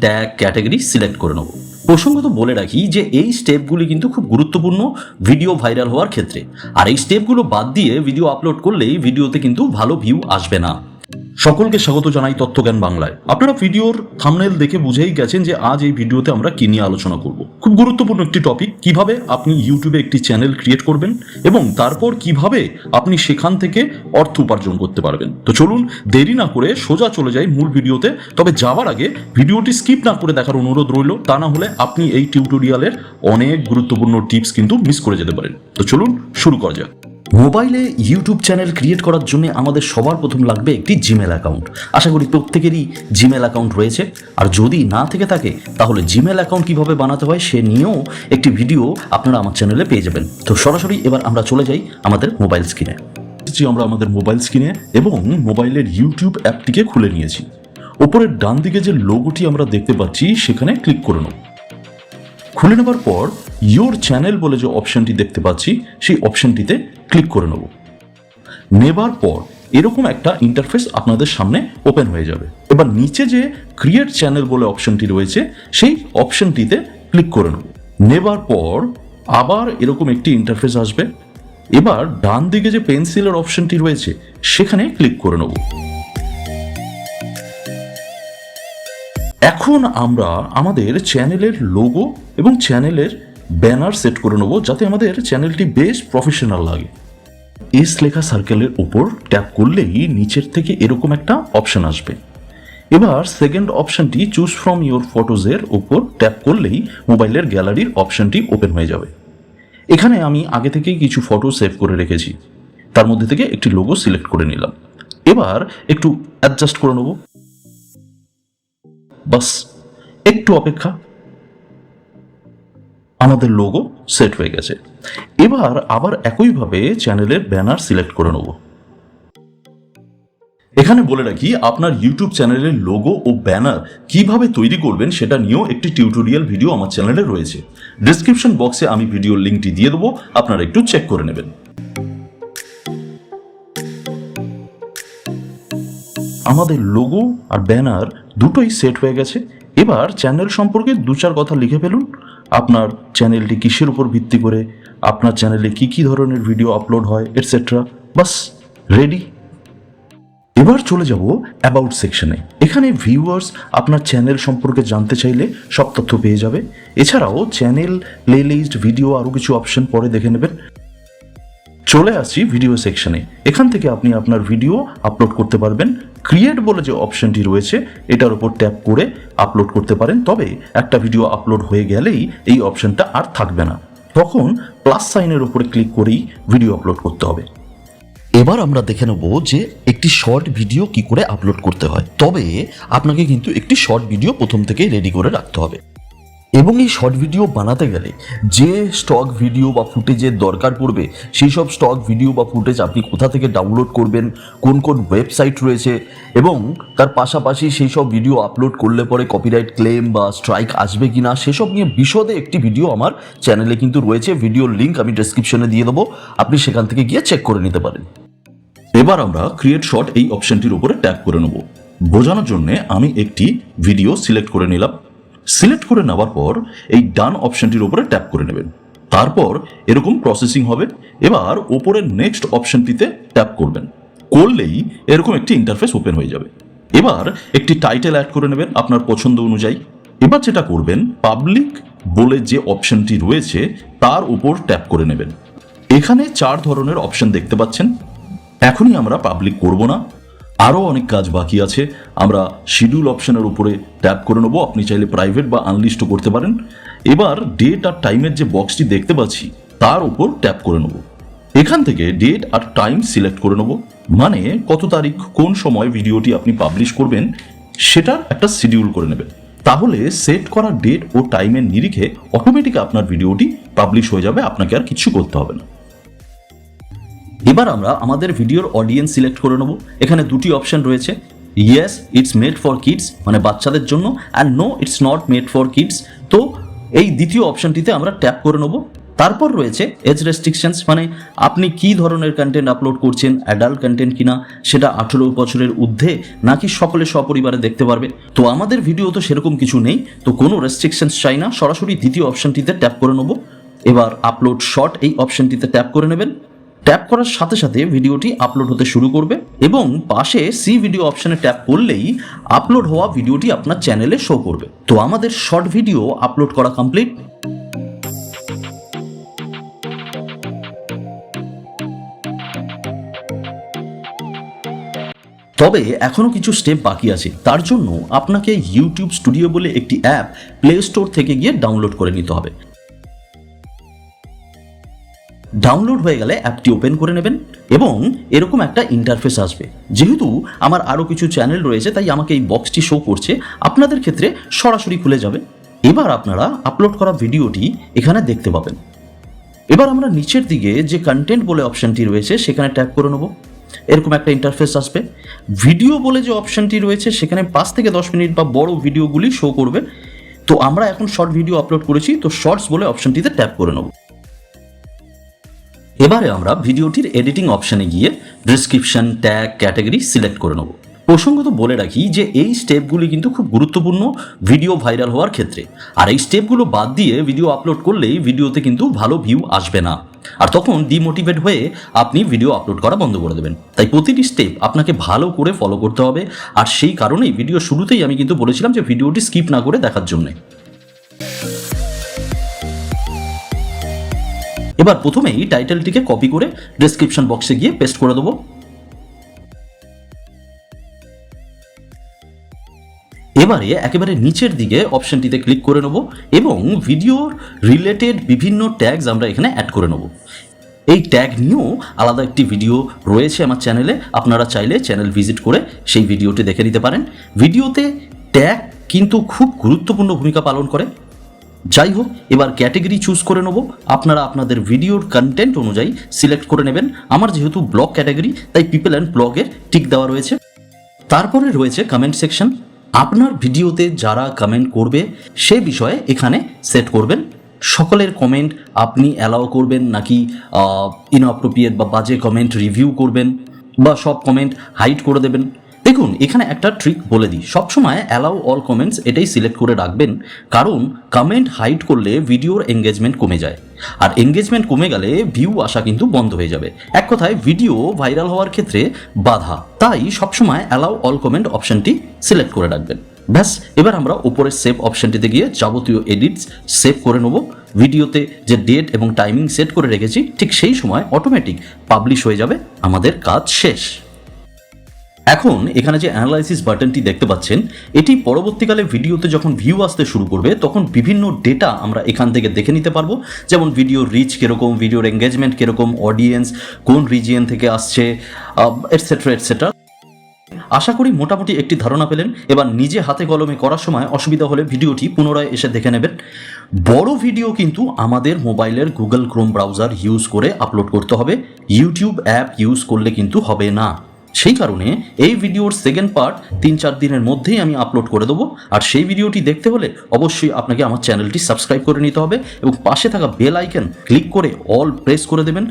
Tag, category select করে নেব। প্রসঙ্গত বলে রাখি যে এই স্টেপগুলি কিন্তু খুব গুরুত্বপূর্ণ ভিডিও ভাইরাল হওয়ার ক্ষেত্রে, আর এই স্টেপগুলো বাদ দিয়ে ভিডিও আপলোড করলেই ভিডিওতে কিন্তু ভালো ভিউ আসবে না। সকলকে স্বাগত জানাই তথ্যজ্ঞান বাংলায়। আপনারা ভিডিওর থাম্বনেল দেখে বুঝেই গেছেন যে আজ এই ভিডিওতে আমরা কি নিয়ে আলোচনা করব। খুব গুরুত্বপূর্ণ একটি টপিক, কিভাবে আপনি ইউটিউবে একটি চ্যানেল ক্রিয়েট করবেন এবং তারপর কিভাবে আপনি সেখান থেকে অর্থ উপার্জন করতে পারবেন। তো চলুন দেরি না করে সোজা চলে যাই মূল ভিডিওতে। তবে যাওয়ার আগে ভিডিওটি স্কিপ না করে দেখার অনুরোধ রইল, তা না হলে আপনি এই টিউটোরিয়ালের অনেক গুরুত্বপূর্ণ টিপস কিন্তু মিস করে যেতে পারেন। তো চলুন শুরু করা যাক। মোবাইলে ইউটিউব চ্যানেল ক্রিয়েট করার জন্য আমাদের সবার প্রথম লাগবে একটি জিমেল অ্যাকাউন্ট। আশা করি প্রত্যেকেরই জিমেল অ্যাকাউন্ট রয়েছে, আর যদি না থেকে থাকে তাহলে জিমেল অ্যাকাউন্ট কিভাবে বানাতে হয় সে নিয়েও একটি ভিডিও আপনারা আমার চ্যানেলে পেয়ে যাবেন। তো সরাসরি এবার আমরা চলে যাই আমাদের মোবাইল স্ক্রিনে। আমরা আমাদের মোবাইল স্ক্রিনে এবং মোবাইলের ইউটিউব অ্যাপটিকে খুলে নিয়েছি। ওপরের ডান দিকে যে লোগোটি আমরা দেখতে পাচ্ছি সেখানে ক্লিক করে নেব। খুলে নেবার পর ইয়োর চ্যানেল বলে যে অপশনটি দেখতে পাচ্ছি সেই অপশনটিতে ক্লিক করে নেব। নেবার পর এরকম একটা ইন্টারফেস আপনাদের সামনে ওপেন হয়ে যাবে। এবার নিচে যে ক্রিয়েট চ্যানেল বলে অপশনটি রয়েছে সেই অপশনটিতে ক্লিক করে নেব। নেবার পর আবার এরকম একটি ইন্টারফেস আসবে। এবার ডান দিকে যে পেন্সিলের অপশনটি রয়েছে সেখানে ক্লিক করে নেব। এখন আমরা আমাদের চ্যানেলের লোগো এবং চ্যানেলের ব্যানার সেট করে নেব, যাতে আমাদের চ্যানেলটি বেশ প্রফেশনাল লাগে। এস লেখা সার্কেলের উপর ট্যাপ করলেই নিচের থেকে এরকম একটা অপশন আসবে। এবার সেকেন্ড অপশনটি চুজ ফ্রম ইউর ফটোজের উপর ট্যাপ করলেই মোবাইলের গ্যালারির অপশনটি ওপেন হয়ে যাবে। এখানে আমি আগে থেকেই কিছু ফটো সেভ করে রেখেছি, তার মধ্যে থেকে একটি লোগো সিলেক্ট করে নিলাম। এবার একটু অ্যাডজাস্ট করে নেব। বাস একটু অপেক্ষা, আমাদের লোগো সেট হয়ে গেছে। এবার আবার একইভাবে চ্যানেলের ব্যানার সিলেক্ট করে নেব। এখানে বলে রাখি, আপনার ইউটিউব চ্যানেলের লোগো ও ব্যানার কিভাবে তৈরি করবেন সেটা নিয়েও একটি টিউটোরিয়াল ভিডিও আমার চ্যানেলে রয়েছে। ডেসক্রিপশন বক্সে আমি ভিডিওর লিঙ্কটি দিয়ে দেবো, আপনারা একটু চেক করে নেবেন। আমাদের লোগো আর ব্যানার দুটোই সেট হয়ে গেছে। এবার চ্যানেল সম্পর্কে দু চার কথা লিখে ফেলুন। আপনার চ্যানেলটি কিসের উপর ভিত্তি করে, আপনার চ্যানেলে কি কি ধরনের ভিডিও আপলোড হয়, এটসেট্রা। বাস রেডি। এবার চলে যাব অ্যাবাউট সেকশনে। এখানে ভিউয়ার্স আপনার চ্যানেল সম্পর্কে জানতে চাইলে সব তথ্য পেয়ে যাবে। এছাড়াও চ্যানেল, প্লেলিস্ট, ভিডিও আরও কিছু অপশন পরে দেখে নেবেন। চলে আসছি ভিডিও সেকশনে। এখান থেকে আপনি আপনার ভিডিও আপলোড করতে পারবেন। ক্রিয়েট বলে যে অপশনটি রয়েছে এটার উপর ট্যাপ করে আপলোড করতে পারেন। তবে একটা ভিডিও আপলোড হয়ে গেলেই এই অপশনটা আর থাকবে না, তখন প্লাস সাইনের উপরে ক্লিক করেই ভিডিও আপলোড করতে হবে। এবার আমরা দেখে নেব যে একটি শর্ট ভিডিও কি করে আপলোড করতে হয়। তবে আপনাকে কিন্তু একটি শর্ট ভিডিও প্রথম থেকেই রেডি করে রাখতে হবে, এবং এই শর্ট ভিডিও বানাতে গেলে যে স্টক ভিডিও বা ফুটেজের দরকার পড়বে সেই সব স্টক ভিডিও বা ফুটেজ আপনি কোথা থেকে ডাউনলোড করবেন, কোন কোন ওয়েবসাইট রয়েছে, এবং তার পাশাপাশি সেই সব ভিডিও আপলোড করলে পরে কপিরাইট ক্লেম বা স্ট্রাইক আসবে কিনা সেসব নিয়ে বিশদে একটি ভিডিও আমার চ্যানেলে কিন্তু রয়েছে। ভিডিওর লিঙ্ক আমি ডেসক্রিপশনে দিয়ে দেবো, আপনি সেখান থেকে গিয়ে চেক করে নিতে পারেন। এবার আমরা ক্রিয়েট শর্ট এই অপশনটির উপরে ট্যাপ করে নেব। বোঝানোর জন্য আমি একটি ভিডিও সিলেক্ট করে নিলাম। সিলেক্ট করে নেওয়ার পর এই ডান অপশনটির উপরে ট্যাপ করে নেবেন। তারপর এরকম প্রসেসিং হবে। এবার ওপরের নেক্সট অপশনটিতে ট্যাপ করবেন, করলেই এরকম একটি ইন্টারফেস ওপেন হয়ে যাবে। এবার একটি টাইটেল অ্যাড করে নেবেন আপনার পছন্দ অনুযায়ী। এবার যেটা করবেন, পাবলিক বলে যে অপশনটি রয়েছে তার উপর ট্যাপ করে নেবেন। এখানে 4 ধরনের অপশন দেখতে পাচ্ছেন। এখনই আমরা পাবলিক করব না, আরও অনেক কাজ বাকি আছে। আমরা শিডিউল অপশনের উপরে ট্যাপ করে নেব। আপনি চাইলে প্রাইভেট বা আনলিস্টও করতে পারেন। এবার ডেট আর টাইমের যে বক্সটি দেখতে পাচ্ছি তার উপর ট্যাপ করে নেব। এখান থেকে ডেট আর টাইম সিলেক্ট করে নেব, মানে কত তারিখ কোন সময় ভিডিওটি আপনি পাবলিশ করবেন সেটার একটা শিডিউল করে নেবেন। তাহলে সেট করা ডেট ও টাইমের নিরিখে অটোমেটিক আপনার ভিডিওটি পাবলিশ হয়ে যাবে, আপনাকে আর কিছু করতে হবে না। এবার আমরা আমাদের ভিডিওর অডিয়েন্স সিলেক্ট করে নেব। এখানে দুটি অপশন রয়েছে, yes it's made for kids মানে বাচ্চাদের জন্য, and no it's not made for kids. তো এই দ্বিতীয় অপশনটিতে আমরা ট্যাপ করে নেব। তারপর রয়েছে এজ রেস্ট্রিকশনস, মানে আপনি কি ধরনের কন্টেন্ট আপলোড করছেন, অ্যাডাল্ট কন্টেন্ট কিনা, সেটা 18 বছরের ঊর্ধ্বে নাকি সকলে সপরিবারে দেখতে পারবে। তো আমাদের ভিডিও তো সেরকম কিছু নেই, তো কোনো রেস্ট্রিকশনস চাই না, সরাসরি দ্বিতীয় অপশনটিতে ট্যাপ করে নেব। এবার আপলোড শর্ট এই অপশনটিতে ট্যাপ করে নেবেন। ট্যাপ করার সাথে সাথে ভিডিওটি আপলোড হতে শুরু করবে এবং পাশে সি ভিডিও অপশনে ট্যাপ করলেই আপলোড হওয়া ভিডিওটি আপনার চ্যানেলে শো করবে। তো আমাদের শর্ট ভিডিও আপলোড করা কমপ্লিট। তবে এখনও কিছু স্টেপ বাকি আছে, তার জন্য আপনাকে ইউটিউব স্টুডিও বলে একটি অ্যাপ প্লে স্টোর থেকে গিয়ে ডাউনলোড করে নিতে হবে। ডাউনলোড হয়ে গেলে অ্যাপটি ওপেন করে নেবেন এবং এরকম একটা ইন্টারফেস আসবে। যেহেতু আমার আরও কিছু চ্যানেল রয়েছে তাই আমাকে এই বক্সটি শো করছে, আপনাদের ক্ষেত্রে সরাসরি খুলে যাবে। এবার আপনারা আপলোড করা ভিডিওটি এখানে দেখতে পাবেন। এবার আমরা নিচের দিকে যে কন্টেন্ট বলে অপশানটি রয়েছে সেখানে ট্যাপ করে নেব। এরকম একটা ইন্টারফেস আসবে। ভিডিও বলে যে অপশানটি রয়েছে সেখানে 5 থেকে 10 মিনিট বা বড় ভিডিওগুলি শো করবে। তো আমরা এখন শর্ট ভিডিও আপলোড করেছি, তো শর্টস বলে অপশানটিতে ট্যাপ করে নেব। এবারে আমরা ভিডিওটির এডিটিং অপশানে গিয়ে ডেসক্রিপশন, ট্যাগ, ক্যাটাগরি সিলেক্ট করে নেব। প্রসঙ্গত বলে রাখি যে এই স্টেপগুলি কিন্তু খুব গুরুত্বপূর্ণ ভিডিও ভাইরাল হওয়ার ক্ষেত্রে, আর এই স্টেপগুলো বাদ দিয়ে ভিডিও আপলোড করলেই ভিডিওতে কিন্তু ভালো ভিউ আসবে না, আর তখন ডিমোটিভেট হয়ে আপনি ভিডিও আপলোড করা বন্ধ করে দেবেন। তাই প্রতিটি স্টেপ আপনাকে ভালো করে ফলো করতে হবে, আর সেই কারণেই ভিডিও শুরুতেই আমি কিন্তু বলেছিলাম যে ভিডিওটি স্কিপ না করে দেখার জন্যে। এবার প্রথমেই টাইটেলটিকে কপি করে ডেসক্রিপশন বক্সে গিয়ে পেস্ট করে দেবো। এবারে একেবারে নিচের দিকে অপশনটিতে ক্লিক করে নেব এবং ভিডিওর রিলেটেড বিভিন্ন ট্যাগস আমরা এখানে অ্যাড করে নেব। এই ট্যাগ নিয়েও আলাদা একটি ভিডিও রয়েছে আমার চ্যানেলে, আপনারা চাইলে চ্যানেল ভিজিট করে সেই ভিডিওটি দেখে নিতে পারেন। ভিডিওতে ট্যাগ কিন্তু খুব গুরুত্বপূর্ণ ভূমিকা পালন করে। যাই হোক, এবার ক্যাটেগরি চুজ করে নেব। আপনারা আপনাদের ভিডিওর কন্টেন্ট অনুযায়ী সিলেক্ট করে নেবেন। আমার যেহেতু ব্লগ ক্যাটাগরি তাই পিপল অ্যান্ড ব্লগের টিক দেওয়া রয়েছে। তারপরে রয়েছে কমেন্ট সেকশন। আপনার ভিডিওতে যারা কমেন্ট করবে সে বিষয়ে এখানে সেট করবেন। সকলের কমেন্ট আপনি অ্যালাউ করবেন নাকি ইনঅ্যাপ্রোপ্রিয়েট বা বাজে কমেন্ট রিভিউ করবেন, বা সব কমেন্ট হাইড করে দেবেন। দেখুন, এখানে একটা ট্রিক বলে দিই, সবসময় অ্যালাউ অল কমেন্টস এটাই সিলেক্ট করে রাখবেন, কারণ কমেন্ট হাইড করলে ভিডিওর এঙ্গেজমেন্ট কমে যায়, আর এঙ্গেজমেন্ট কমে গেলে ভিউ আসা কিন্তু বন্ধ হয়ে যাবে। এক কথায় ভিডিও ভাইরাল হওয়ার ক্ষেত্রে বাধা। তাই সবসময় অ্যালাউ অল কমেন্ট অপশনটি সিলেক্ট করে রাখবেন। ব্যাস, এবার আমরা উপরের সেভ অপশনটিতে গিয়ে যাবতীয় এডিটস সেভ করে নেব। ভিডিওতে যে ডেট এবং টাইমিং সেট করে রেখেছি ঠিক সেই সময় অটোমেটিক পাবলিশ হয়ে যাবে, আমাদের কাজ শেষ। এখন এখানে যে অ্যানালাইসিস বাটনটি দেখতে পাচ্ছেন, এটি পরবর্তীকালে ভিডিওতে যখন ভিউ আসতে শুরু করবে তখন বিভিন্ন ডেটা আমরা এখান থেকে দেখে নিতে পারবো, যেমন ভিডিওর রিচ কীরকম, ভিডিওর এঙ্গেজমেন্ট কীরকম, অডিয়েন্স কোন রিজিয়ন থেকে আসছে, এটসেট্রা এটসেট্রা। আশা করি মোটামুটি একটি ধারণা পেলেন। এবার নিজে হাতে কলমে করার সময় অসুবিধা হলে ভিডিওটি পুনরায় এসে দেখে নেবেন। বড় ভিডিও কিন্তু আমাদের মোবাইলের গুগল ক্রোম ব্রাউজার ইউজ করে আপলোড করতে হবে, ইউটিউব অ্যাপ ইউজ করলে কিন্তু হবে না। সেই কারণে এই ভিডিওর সেকেন্ড পার্ট 3-4 দিনের মধ্যেই আমি আপলোড করে দেবো, আর সেই ভিডিওটি দেখতে হলে অবশ্যই আপনাকে আমার চ্যানেলটি সাবস্ক্রাইব করে নিতে হবে এবং পাশে থাকা বেল আইকন ক্লিক করে অল প্রেস করে দেবেন।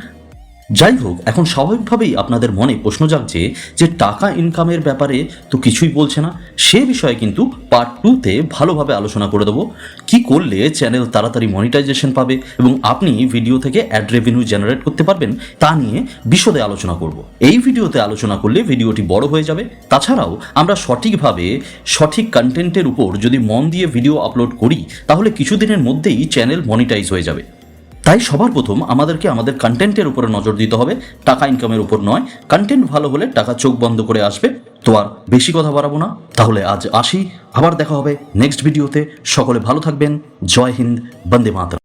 যাই হোক, এখন স্বাভাবিকভাবেই আপনাদের মনে প্রশ্ন জাগছে যে টাকা ইনকামের ব্যাপারে তো কিছুই বলছে না। সে বিষয়ে কিন্তু পার্ট 2-তে ভালোভাবে আলোচনা করে দেবো, কি করলে চ্যানেল তাড়াতাড়ি মনিটাইজেশন পাবে এবং আপনি ভিডিও থেকে অ্যাড রেভিনিউ জেনারেট করতে পারবেন তা নিয়ে বিশদে আলোচনা করব। এই ভিডিওতে আলোচনা করলে ভিডিওটি বড় হয়ে যাবে। তাছাড়াও আমরা সঠিকভাবে সঠিক কন্টেন্টের উপর যদি মন দিয়ে ভিডিও আপলোড করি তাহলে কিছুদিনের মধ্যেই চ্যানেল মনিটাইজ হয়ে যাবে। তাই সবার প্রথম আমাদেরকে আমাদের কন্টেন্টের উপরে নজর দিতে হবে, টাকা ইনকামের উপর নয়। কন্টেন্ট ভালো হলে টাকা চোখ বন্ধ করে আসবে। তো আর বেশি কথা বাড়াবো না, তাহলে আজ আসি, আবার দেখা হবে নেক্সট ভিডিওতে। সকলে ভালো থাকবেন। জয় হিন্দ, বন্দে মাতরম।